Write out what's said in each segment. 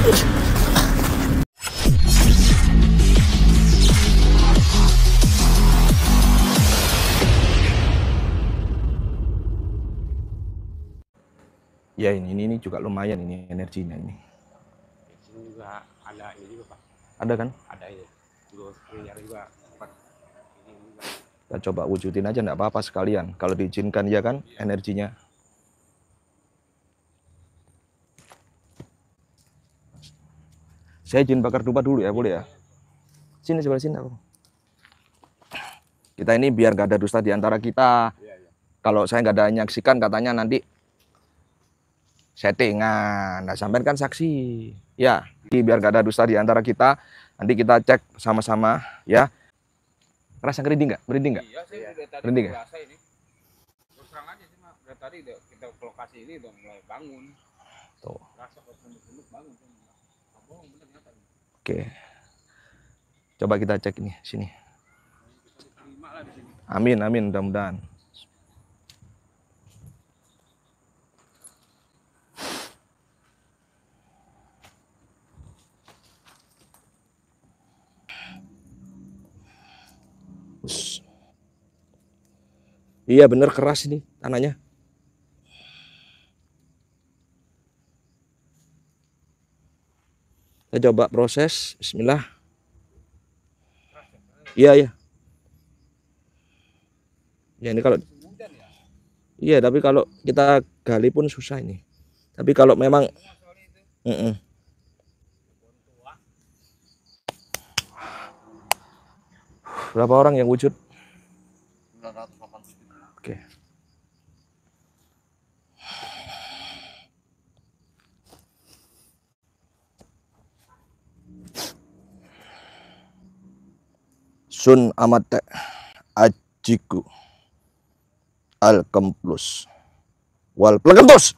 Ya ini juga lumayan ini energinya ini. Di sini juga ada ini juga Pak. Ada kan? Ada ya. 2 miliar juga. Ini juga. Kita coba wujudin aja, enggak apa-apa sekalian. Kalau diizinkan ya kan energinya. Saya izin bakar dupa dulu ya, boleh ya? Sini sebelah sini aku. Kita ini biar gak ada dusta di antara kita. Kalau saya nggak ada nyaksikan katanya nanti settingan. Nah, sampean kan saksi. Ya, biar gak ada dusta di antara kita. Nanti kita cek sama-sama ya. Rasa merinding nggak? Merinding nggak? Iya, saya dari tadi merinding merasa ini. Terus terang aja sih, Mak. Dari tadi kita ke lokasi ini udah mulai bangun. Tuh. Rasa kok senduk bangun. Bohong bener nyata. Oke. Coba kita cek ini sini. Terima lah di sini. Amin, amin, mudah-mudahan. Iya bener keras ini tanahnya. Kita coba proses. Bismillah. Iya ya. Ya ini kalau iya, tapi kalau kita gali pun susah ini. Tapi kalau memang berapa orang yang wujud? 987. Oke. Sun Amate Ajiku Al Kemplus Wal Plegentus.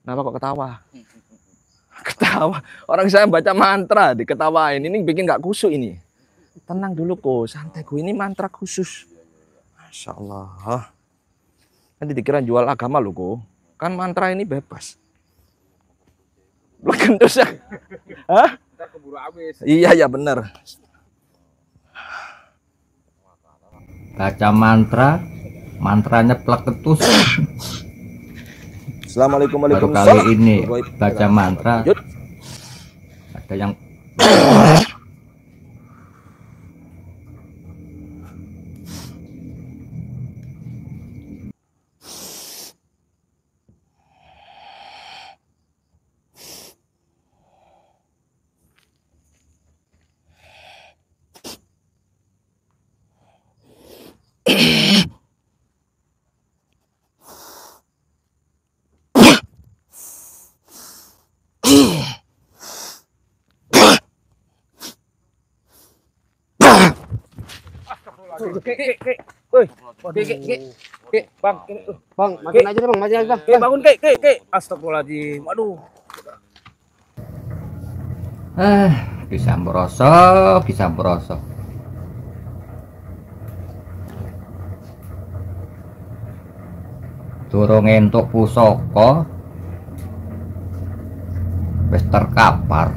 Kenapa kok ketawa? Ketawa. Orang saya baca mantra diketawain. Ini bikin nggak kusuk ini. Tenang dulu kok, santai kok. Ini mantra khusus. Masya Allah. Nanti dikira jual agama lo kok. Kan mantra ini bebas. Plegentus ya? Hah? Kita keburu habis. Iya ya benar. Baca mantra, mantranya plegentus. Assalamualaikum Baru warahmatullahi kali ini wabarakatuh. baca mantra, Yud. ada yang Bang, makin aja deh Bang, makin aja Bang. Bangun Kek. Astagfirullahaladzim. Aduh. kisah merosot. Durung entuk pusaka wis terkapar.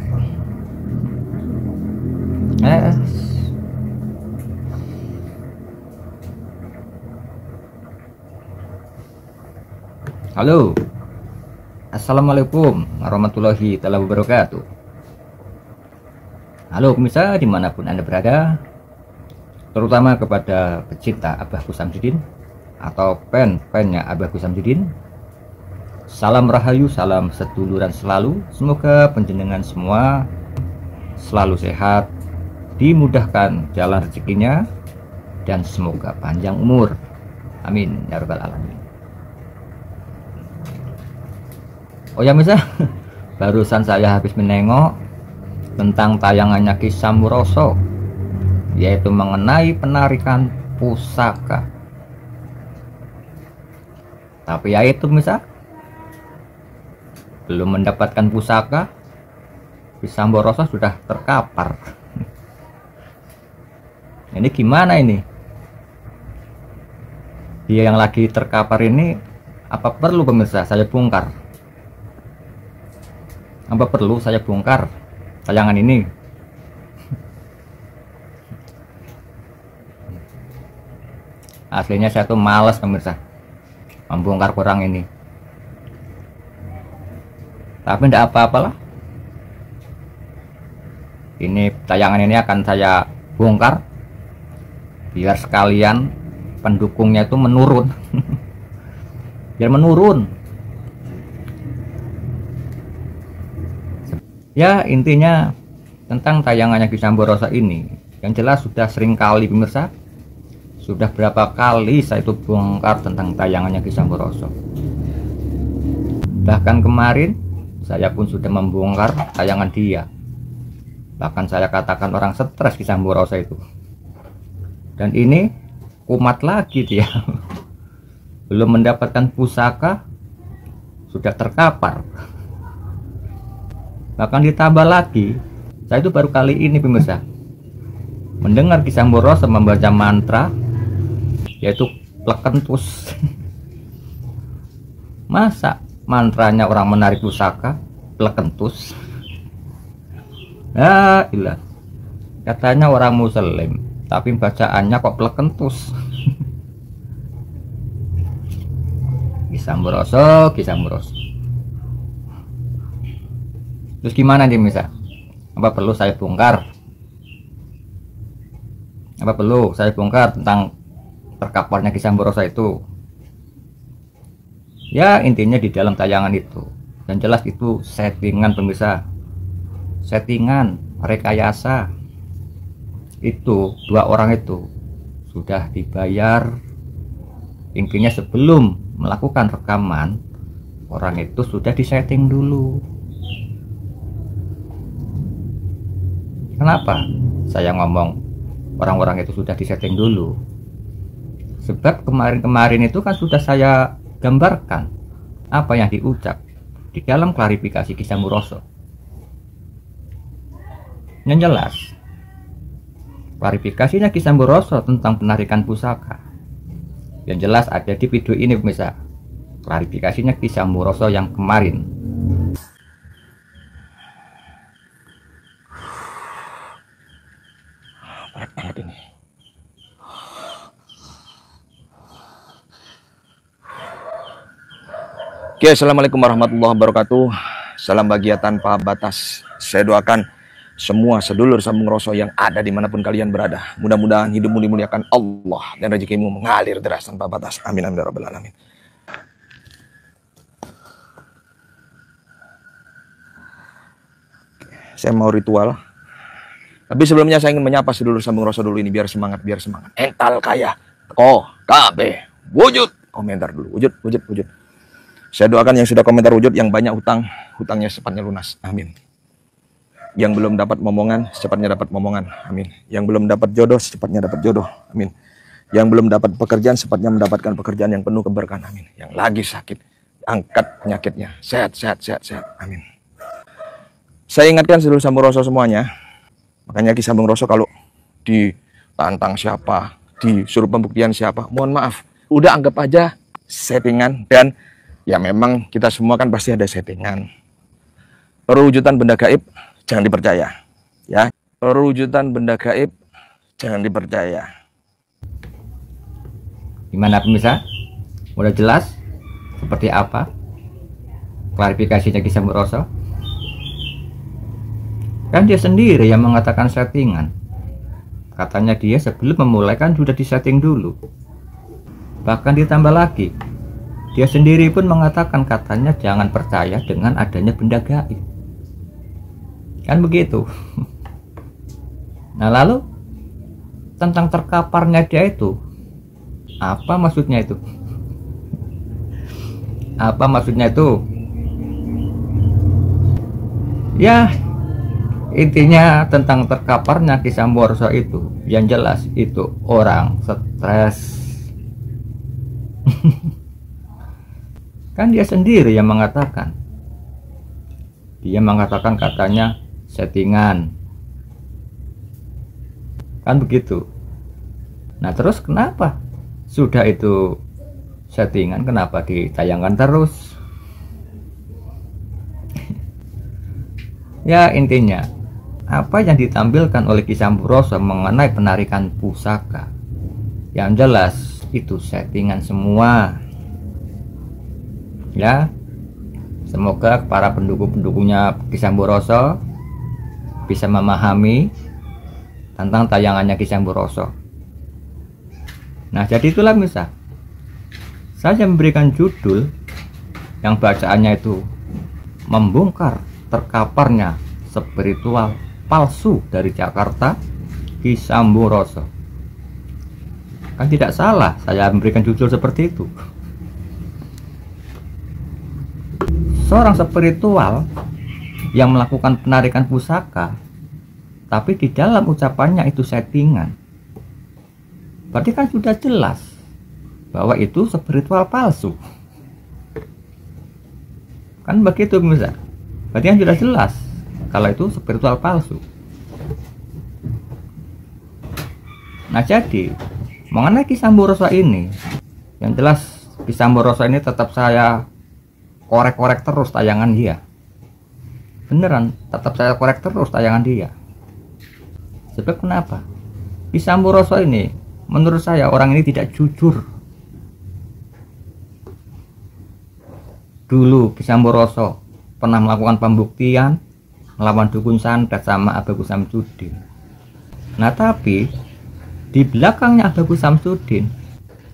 Halo. Assalamualaikum warahmatullahi wabarakatuh. Halo pemirsa dimanapun Anda berada, terutama kepada pecinta Abah Gus Samsudin atau fan-fannya Abah Gus Samsudin. Salam rahayu, salam seduluran selalu. Semoga penjenengan semua selalu sehat, dimudahkan jalan rezekinya, dan semoga panjang umur. Amin ya rabbal alamin. Oh ya Misa, barusan saya habis menengok tentang tayangannya Kisah Muroso, yaitu mengenai penarikan pusaka. Tapi ya itu Misa, belum mendapatkan pusaka, Kisah Muroso sudah terkapar. Ini gimana ini? Dia yang lagi terkapar ini, apa perlu pemirsa saya bongkar? Apa perlu saya bongkar tayangan ini? Aslinya saya tuh males pemirsa membongkar kurang ini. Tapi tidak apa-apalah. Ini tayangan ini akan saya bongkar biar sekalian pendukungnya itu menurun. Biar menurun. Ya intinya tentang tayangannya Ki Samboroso ini, yang jelas sudah sering kali pemirsa, sudah berapa kali saya itu bongkar tentang tayangannya Ki Samboroso. Bahkan kemarin saya pun sudah membongkar tayangan dia. Bahkan saya katakan orang stres Ki Samboroso itu. Dan ini kumat lagi dia. Belum mendapatkan pusaka sudah terkapar. Bahkan ditambah lagi, saya itu baru kali ini pemirsa mendengar Ki Samboroso membaca mantra, yaitu plekentus. Masa mantranya orang menarik pusaka plekentus? Ya ilah, katanya orang muslim tapi bacaannya kok plekentus. Ki Samboroso, Ki Samboroso. Terus gimana nih pemirsa? Apa perlu saya bongkar? Apa perlu saya bongkar tentang terkaparnya Ki Samboroso itu? Ya intinya di dalam tayangan itu, dan jelas itu settingan pemirsa, settingan, rekayasa. Itu dua orang itu sudah dibayar. Intinya sebelum melakukan rekaman, orang itu sudah disetting dulu. Kenapa saya ngomong orang-orang itu sudah disetting dulu? Sebab kemarin-kemarin itu kan sudah saya gambarkan apa yang diucap di dalam klarifikasi Ki Samboroso. Yang jelas klarifikasinya Ki Samboroso tentang penarikan pusaka, yang jelas ada di video ini pemirsa. Klarifikasinya Ki Samboroso yang kemarin. Berat banget ini. Oke, assalamualaikum warahmatullahi wabarakatuh. Salam bahagia tanpa batas. Saya doakan semua sedulur sambung rasa yang ada dimanapun kalian berada, mudah-mudahan hidupmu dimuliakan Allah dan rezekimu mengalir deras tanpa batas. Amin amin ya rabbal alamin. Saya mau ritual. Tapi sebelumnya saya ingin menyapa sedulur sambung rasa dulu ini biar semangat, biar semangat. Ental kaya, ko, kabe, wujud. Komentar dulu, wujud, wujud, wujud. Saya doakan yang sudah komentar wujud, yang banyak utang, hutangnya secepatnya lunas. Amin. Yang belum dapat momongan, secepatnya dapat momongan. Amin. Yang belum dapat jodoh, secepatnya dapat jodoh. Amin. Yang belum dapat pekerjaan, secepatnya mendapatkan pekerjaan yang penuh keberkahan. Amin. Yang lagi sakit, angkat penyakitnya. Sehat, sehat, sehat, sehat. Amin. Saya ingatkan seluruh sambung rasa semuanya. Makanya Ki Sambung Roso kalau ditantang siapa, disuruh pembuktian siapa, mohon maaf, udah anggap aja settingan. Dan ya memang kita semua kan pasti ada settingan. Perwujudan benda gaib jangan dipercaya, ya. Perwujudan benda gaib jangan dipercaya. Gimana pemirsa? Udah jelas seperti apa klarifikasinya Ki Samboroso? Kan dia sendiri yang mengatakan settingan. Katanya dia sebelum memulai kan sudah disetting dulu. Bahkan ditambah lagi, dia sendiri pun mengatakan katanya jangan percaya dengan adanya benda gaib. Kan begitu. Nah lalu tentang terkaparnya dia itu, apa maksudnya itu? Apa maksudnya itu? Ya intinya tentang terkaparnya Ki Samboroso itu, yang jelas itu orang stres. Kan dia sendiri yang mengatakan. Dia mengatakan katanya settingan. Kan begitu. Nah terus kenapa sudah itu settingan, kenapa ditayangkan terus? Ya intinya, apa yang ditampilkan oleh Ki Samburoso mengenai penarikan pusaka, yang jelas itu settingan semua. Ya, semoga para pendukung-pendukungnya Ki Samburoso bisa memahami tentang tayangannya Ki Samburoso. Nah, jadi itulah misal saya memberikan judul yang bacaannya itu membongkar terkaparnya spiritual palsu dari Jakarta, Ki Samburoso. Kan tidak salah saya memberikan judul seperti itu. Seorang spiritual yang melakukan penarikan pusaka, tapi di dalam ucapannya itu settingan, berarti kan sudah jelas bahwa itu spiritual palsu. Kan begitu misal. Berarti kan sudah jelas kalau itu spiritual palsu. Nah, jadi mengenai Ki Samburoso ini, yang jelas Ki Samburoso ini tetap saya korek-korek terus tayangan dia. Beneran, tetap saya korek terus tayangan dia. Sebab kenapa? Ki Samburoso ini menurut saya orang ini tidak jujur. Dulu Ki Samburoso pernah melakukan pembuktian melawan dukun santet sama Abagus Samsudin. Nah, tapi di belakangnya Abagus Samsudin,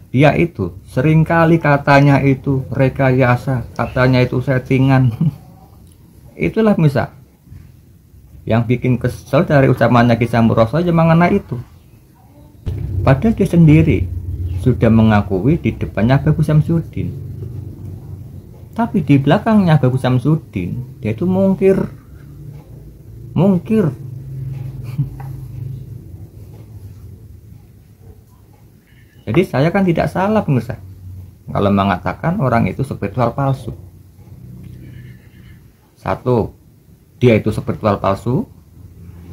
dia itu seringkali katanya itu rekayasa, katanya itu settingan. Itulah misal yang bikin kesel dari ucapannya Ki Samburoso aja mengenai itu. Padahal dia sendiri sudah mengakui di depannya Abagus Samsudin, tapi di belakangnya Abagus Samsudin dia itu mungkir. Jadi saya kan tidak salah pemirsa kalau mengatakan orang itu spiritual palsu. Satu, dia itu spiritual palsu.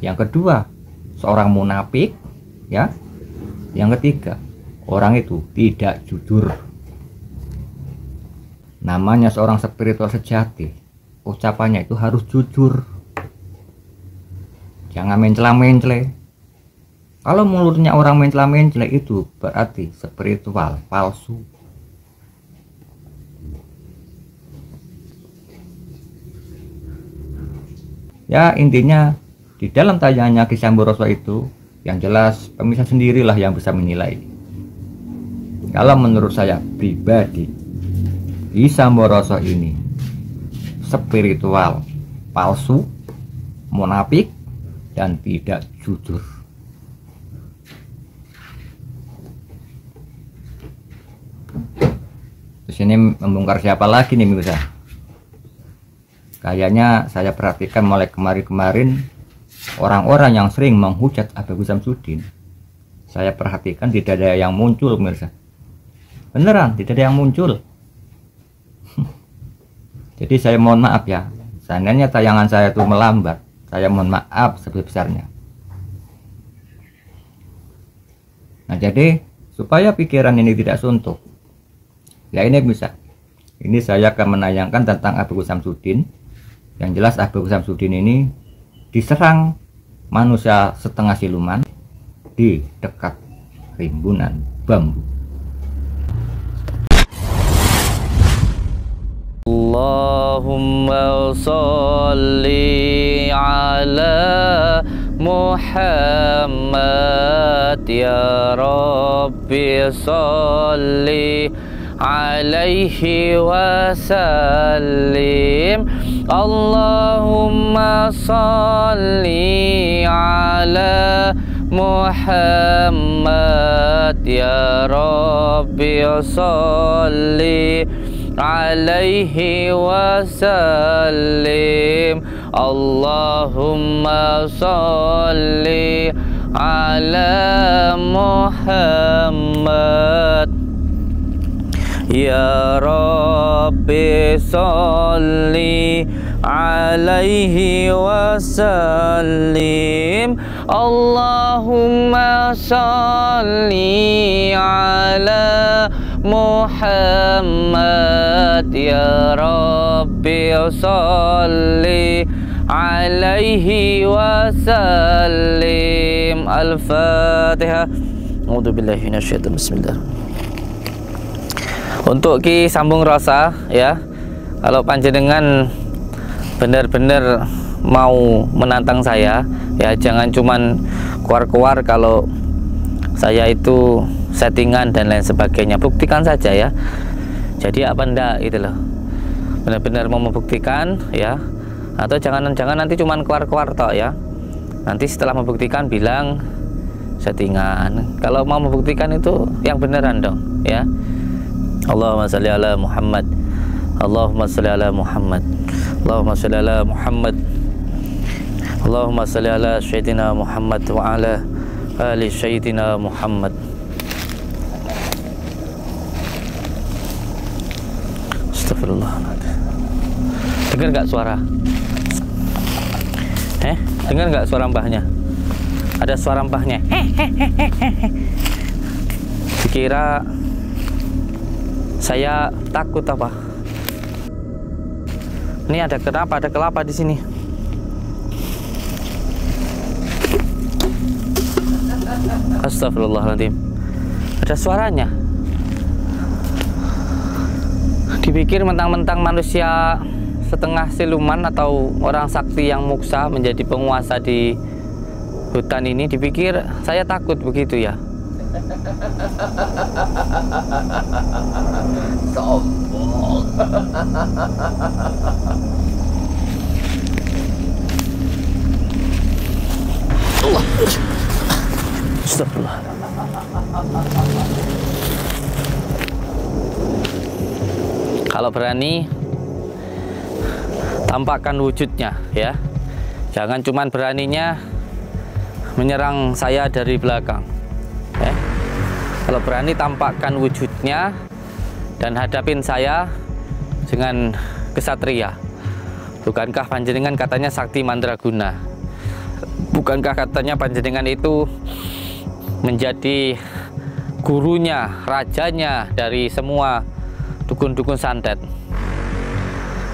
Yang kedua, seorang munafik, ya. Yang ketiga, orang itu tidak jujur. Namanya seorang spiritual sejati, ucapannya itu harus jujur. Jangan mencela-mencela. Kalau mulutnya orang mencela-mencela itu berarti spiritual palsu. Ya, intinya di dalam tayangannya Ki Samburoso itu, yang jelas pemirsa sendirilah yang bisa menilai. Kalau menurut saya pribadi, Ki Samburoso ini spiritual palsu, munafik, dan tidak jujur. Terus ini membongkar siapa lagi nih pemirsa? Kayaknya saya perhatikan mulai kemarin-kemarin orang-orang yang sering menghujat Abagus Samsudin, saya perhatikan tidak ada yang muncul pemirsa. Beneran tidak ada yang muncul. Jadi saya mohon maaf ya, seandainya tayangan saya itu melambat, saya mohon maaf sebesar-besarnya. Nah, jadi supaya pikiran ini tidak suntuk, ya ini bisa. Ini saya akan menayangkan tentang Abagus Samsudin. Yang jelas Abagus Samsudin ini diserang manusia setengah siluman di dekat rimbunan bambu. Allahumma sholli ala Muhammad ya Rabbi sholli alaihi wasallim. Allahumma sholli ala Muhammad ya Rabbi sholli alaihi wasallim. Allahumma sholli ala Muhammad ya Rabbi sholli alaihi wasallim. Allahumma sholli ala Muhammad ya Rabbi sholli alaihi wasallim. Al-Fatihah. A'udzubillahi minasyaitonir bismillah. Untuk Ki Sambung Rasa ya, kalau panjenengan benar-benar mau menantang saya ya, jangan cuman keluar-keluar kalau saya itu settingan dan lain sebagainya. Buktikan saja ya. Jadi apa ndak itu loh. Benar-benar mau membuktikan ya. Atau jangan nanti cuman keluar-keluar tok ya. Nanti setelah membuktikan bilang settingan. Kalau mau membuktikan itu yang beneran dong ya. Allahumma sholli ala Muhammad. Allahumma sholli ala Muhammad. Allahumma sholli ala Muhammad. Allahumma sholli ala Sayyidina Muhammad wa ala ali Sayyidina Muhammad. Astagfirullahaladzim. Dengar nggak suara? Dengar nggak suara mbahnya? Ada suara mbahnya. Dikira saya takut apa? Ini ada kenapa? Ada kelapa di sini. Astagfirullahaladzim. Ada suaranya. Dipikir mentang-mentang manusia setengah siluman atau orang sakti yang muksa menjadi penguasa di hutan ini, dipikir saya takut begitu ya. Sombong. Allah. Astagfirullah. Kalau berani tampakkan wujudnya ya. Jangan cuman beraninya menyerang saya dari belakang. Kalau berani tampakkan wujudnya dan hadapin saya dengan kesatria. Bukankah panjenengan katanya sakti mandraguna? Bukankah katanya panjenengan itu menjadi gurunya, rajanya dari semua dukun-dukun santet?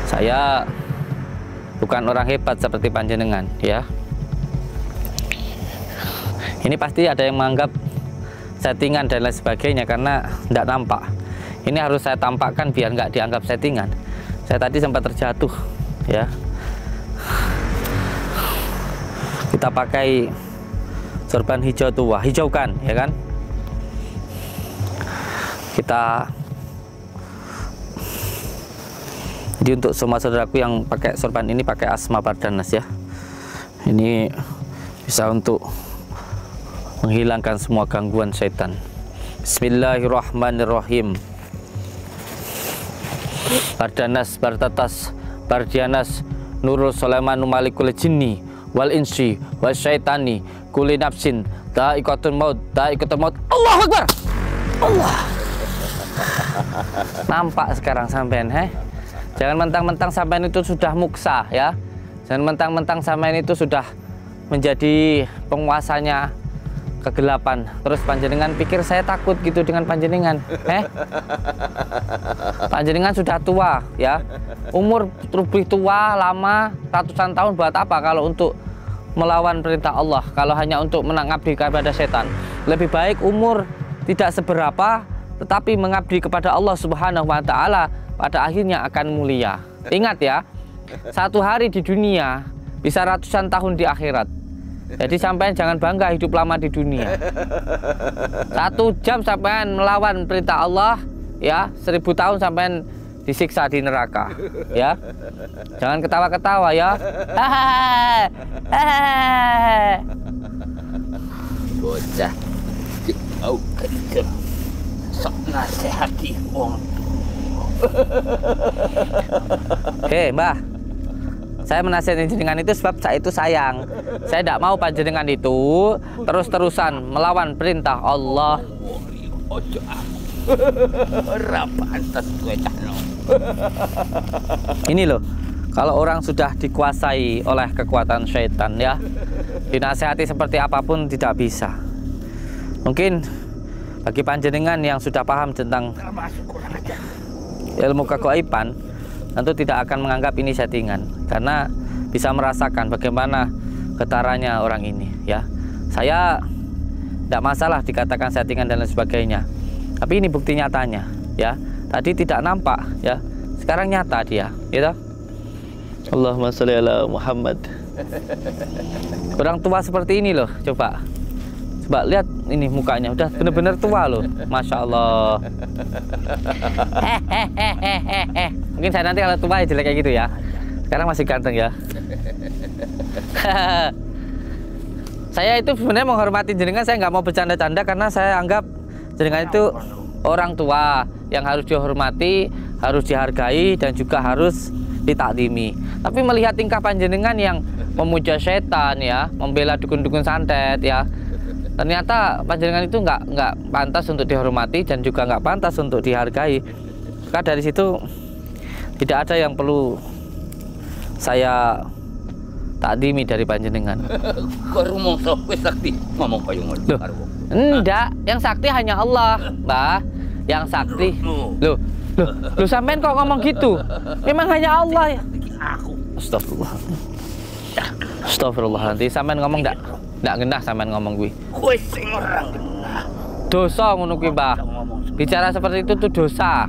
Saya bukan orang hebat seperti panjenengan ya. Ini pasti ada yang menganggap settingan dan lain sebagainya karena tidak nampak. Ini harus saya tampakkan biar nggak dianggap settingan. Saya tadi sempat terjatuh ya. Kita pakai sorban hijau tua, hijaukan ya kan. Kita jadi untuk semua saudaraku yang pakai sorban ini pakai Asma Bardanas ya. Ini bisa untuk menghilangkan semua gangguan syaitan. Bismillahirrahmanirrahim. Bardanas, Bartatas, Bardianas, Nurul Sulaiman Malikul Jinni wal Insi wal Syaitani kulli nafsin dha'iqatul maut, dha'iqatul maut. Allahu Akbar. Allah. Nampak sekarang sampean Jangan mentang-mentang sampean itu sudah muksa ya. Jangan mentang-mentang sampean itu sudah menjadi penguasanya kegelapan, terus panjenengan pikir saya takut gitu dengan panjenengan. Panjenengan sudah tua ya, umur lebih tua, lama, ratusan tahun, buat apa kalau untuk melawan perintah Allah, kalau hanya untuk mengabdi kepada setan? Lebih baik umur tidak seberapa tetapi mengabdi kepada Allah Subhanahu wa Ta'ala, pada akhirnya akan mulia. Ingat ya, satu hari di dunia bisa ratusan tahun di akhirat. Jadi sampean jangan bangga hidup lama di dunia. 1 jam sampean melawan perintah Allah ya, 1000 tahun sampean disiksa di neraka ya. Jangan ketawa-ketawa ya. Bocah mau kenceng sok nasihati wong. Mbah, saya menasihati jenengan itu sebab saya itu sayang. Saya tidak mau panjenengan itu terus-terusan melawan perintah Allah. Ini loh, kalau orang sudah dikuasai oleh kekuatan syaitan ya, dinasihati seperti apapun tidak bisa. Mungkin bagi panjenengan yang sudah paham tentang ilmu kegaiban, tentu tidak akan menganggap ini settingan, karena bisa merasakan bagaimana getarannya orang ini ya. Saya tidak masalah dikatakan settingan dan lain sebagainya, tapi ini bukti nyatanya ya. Tadi tidak nampak ya, sekarang nyata dia gitu. Allahumma sholli ala Muhammad. Orang tua seperti ini loh, coba lihat ini mukanya, udah bener-bener tua loh, masya Allah. Mungkin saya nanti kalau tua ya jelek kayak gitu ya, sekarang masih ganteng ya. Saya itu sebenarnya menghormati jenengan, saya nggak mau bercanda-canda karena saya anggap jenengan itu orang tua yang harus dihormati, harus dihargai dan juga harus ditaklimi. Tapi melihat tingkah panjenengan yang memuja setan ya, membela dukun-dukun santet ya, ternyata panjenengan itu nggak pantas untuk dihormati dan juga nggak pantas untuk dihargai. Maka dari situ tidak ada yang perlu saya taklimi dari panjenengan. Enggak, yang sakti hanya Allah, Mbah. Yang sakti. Loh, sampean kok ngomong gitu? Memang hanya Allah ya. Astagfirullah. Astagfirullah, nanti sampean ngomong enggak genah sampean ngomong kuwi. Kowe sing ora genah. Dosa ngono kuwi, Mbah. Bicara seperti itu tuh dosa.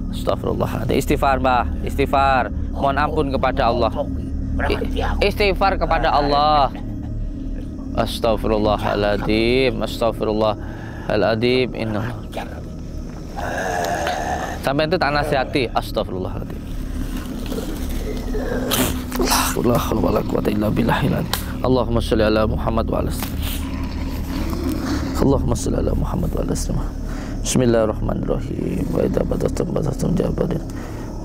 Astagfirullah. Nanti istighfar, Mbah. Istighfar. Mohon ampun kepada Allah. Istighfar kepada Allah. Astagfirullahaladzim. Astagfirullahaladzim. Inna. Sampai itu tak nasihati. Astagfirullahaladzim. La haula wala quwwata illa billah. Allahumma sholli ala Muhammad wa ala Allahumma sholli ala Muhammad wa ala Bismillahirrahmanirrahim. Wa idza badastum jabarin.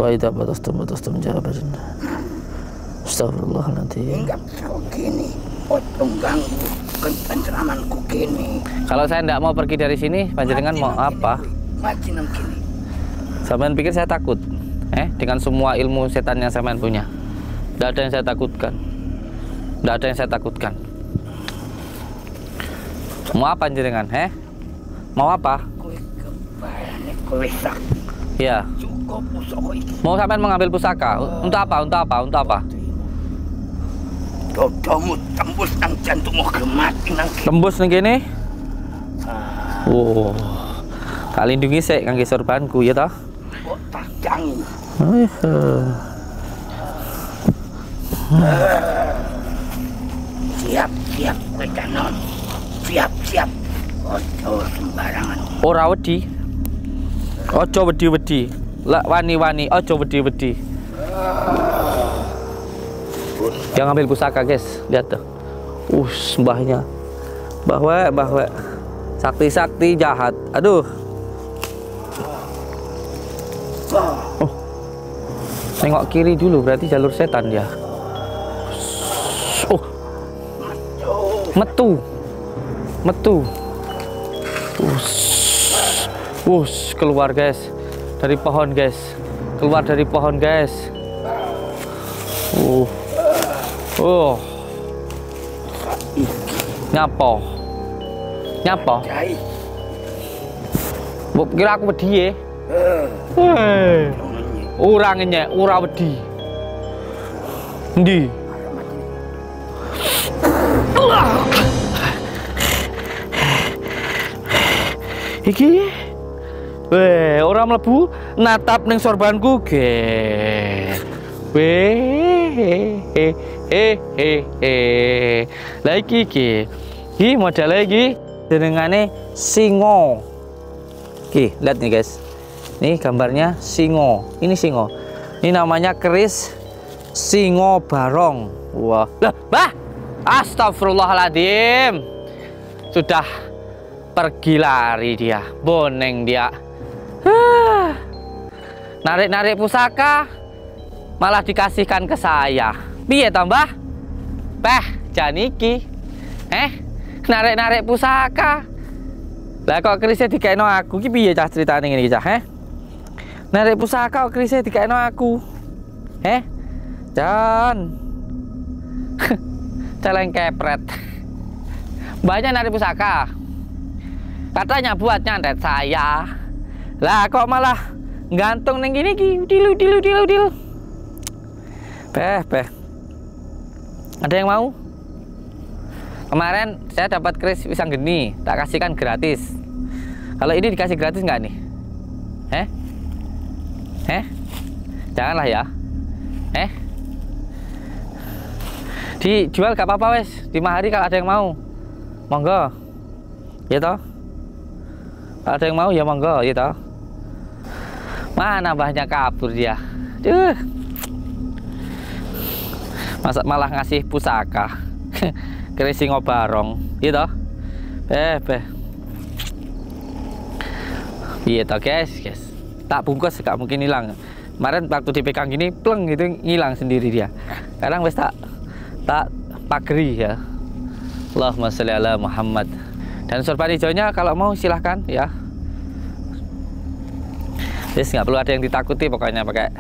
Wa idza badastum jabarin. Astagfirullahaladzim. Enggak begini, potong ganggu penceramanku gini. Kalau saya tidak mau pergi dari sini, panjenengan mau apa? Macam gini. Sampean pikir saya takut? Dengan semua ilmu setan yang sampean punya, tidak ada yang saya takutkan. Tidak ada yang saya takutkan. Mau apa panjenengan? Mau apa? Kowe kebayane kowe sak. Ya. Cukup pusaka iki. Mau sampean mengambil pusaka? Untuk apa? Untuk apa? Untuk apa? Dodomu tembus nang jantungmu gemati nang kene. Tembus ning kene? Oh. Tak lindungi sik kangge sorbanku ya toh? Kok tadangi. Siap kowe kanon. Siap. Ojo sembarangan. Ora wedi. Ojo wedi-wedi. Lah wani-wani, ojo wedi-wedi. Yang ambil pusaka, guys. Lihat tuh. Mbahnya. Bahwa sakti-sakti jahat. Aduh. Oh. Nengok kiri dulu, berarti jalur setan dia. Oh. Metu. Keluar, guys. Dari pohon, guys. Keluar dari pohon, guys. Nyapa? Mbok kira aku wedi ya? Ora ngenyek, ora wedi. Endi? Iki ora mlebu natap ning sorbanku, ge. Lah iki modal lagi jenengane singo. Lihat nih guys, nih gambarnya singo. Ini singo, ini namanya keris singo barong. Wah, bah, astagfirullahaladzim, sudah pergi lari dia, boneng dia. Narik-narik pusaka malah dikasihkan ke saya. Piye tambah? Janiki. Narik-narik pusaka. Lah kok kerisnya dikekno aku, ki piye cah critane ngene iki cah, Narik pusaka kok kerisnya dikekno aku. Jan. Celeng kepret. Banyak narik pusaka. Katanya buat nyantet saya. Lah kok malah gantung ning gini ki, dilu. Ada yang mau? Kemarin saya dapat keris pisang geni, tak kasihkan gratis. Kalau ini dikasih gratis nggak nih? Janganlah ya. Dijual gak apa-apa wes, di Mahari kalau ada yang mau. Monggo. Ya toh? Kalau ada yang mau ya monggo, ya toh. Mana banyak kabur dia. Duh. Masa malah ngasih pusaka. Kerisi ngobarong, gitu. Gitu guys. Tak bungkus gak mungkin hilang. Kemarin waktu dipegang gini, pleng gitu ngilang sendiri dia. Sekarang wes tak pagri ya. Allahumma sholli ala Muhammad. Dan sorban hijaunya kalau mau silahkan ya. Wes nggak perlu ada yang ditakuti pokoknya pakai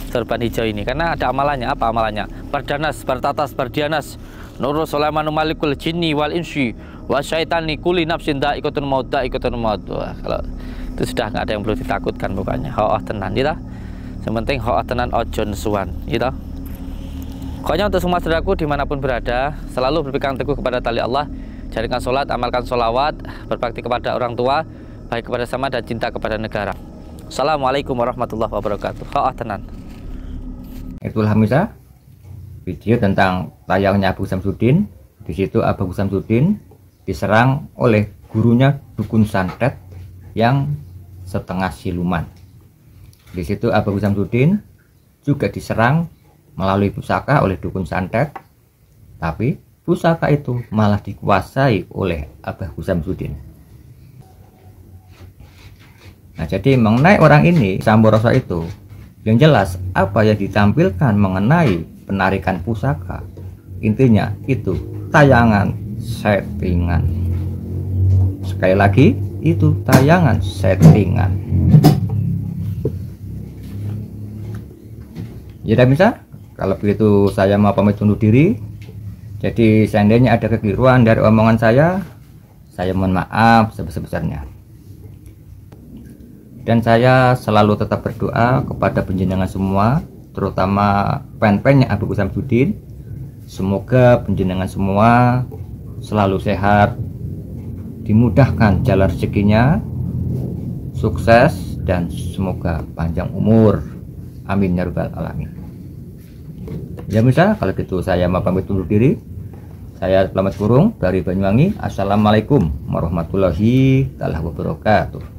sorban hijau ini karena ada amalannya. Apa amalannya? Bardanas, bartatas, bardianas, nurul sulaimanu malikul jinni wal insi wa syaitani kulli nafsin da'iqatun maut da'iqatun maut. Kalau itu sudah nggak ada yang perlu ditakutkan pokoknya. Tenan gitu. Yang penting tenan ojo nesuan gitu. Pokoknya untuk semua saudaraku dimanapun berada, selalu berpegang teguh kepada tali Allah, jalankan sholat, amalkan sholawat, berbakti kepada orang tua, baik kepada sama dan cinta kepada negara. Assalamualaikum warahmatullahi wabarakatuh. Tenan. Itulah misal video tentang tayangnya Abu Samsudin. Di situ Abu Samsudin diserang oleh gurunya dukun santet yang setengah siluman. Di situ Abu Samsudin juga diserang melalui pusaka oleh dukun santet, tapi pusaka itu malah dikuasai oleh Abu Samsudin. Nah, jadi mengenai orang ini, Samboroso itu, yang jelas apa yang ditampilkan mengenai penarikan pusaka, intinya itu tayangan settingan. Sekali lagi, itu tayangan settingan. Ya, bisa. Kalau begitu saya mau pamit undur diri. Jadi seandainya ada kekeliruan dari omongan saya mohon maaf sebesar-besarnya. Dan saya selalu tetap berdoa kepada penjenengan semua, terutama fan-fannya Abu Samsudin. Semoga penjenengan semua selalu sehat, dimudahkan jalan rezekinya, sukses, dan semoga panjang umur. Amin ya rabbal alamin. Ya bisa, kalau gitu saya mau pamit undur diri. Saya Selamat Kurung dari Banyuwangi. Assalamualaikum warahmatullahi wabarakatuh.